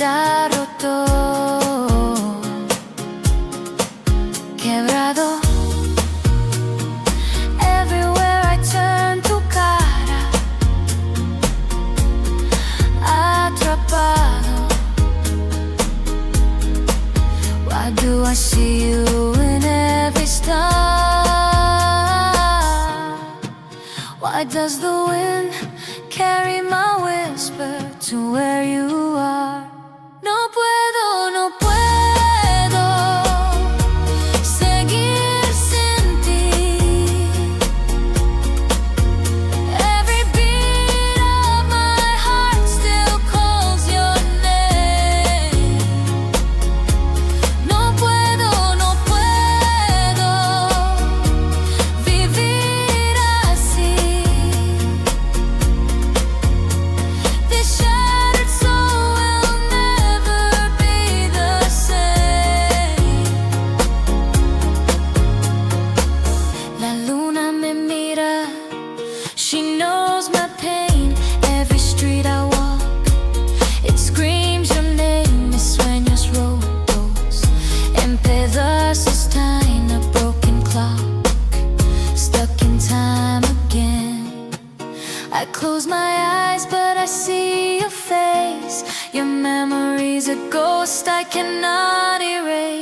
está roto, quebrado. Everywhere I turn, tu cara, atrapado. Why do I see you in every star? Why does the wind carry my whisper to where you are? No puedo, no puedo seguir sin ti. Every beat of my heart still calls your name. No puedo, no puedo vivir así. This shattered soul will never be the same. La luna me mira, she knows my pain. Every street I walk, it screams your name. Mis sueños rotos en pedazos, tying a broken clock, stuck in time again. I close my eyes, but I see your face. Your memory's a ghost I cannot erase.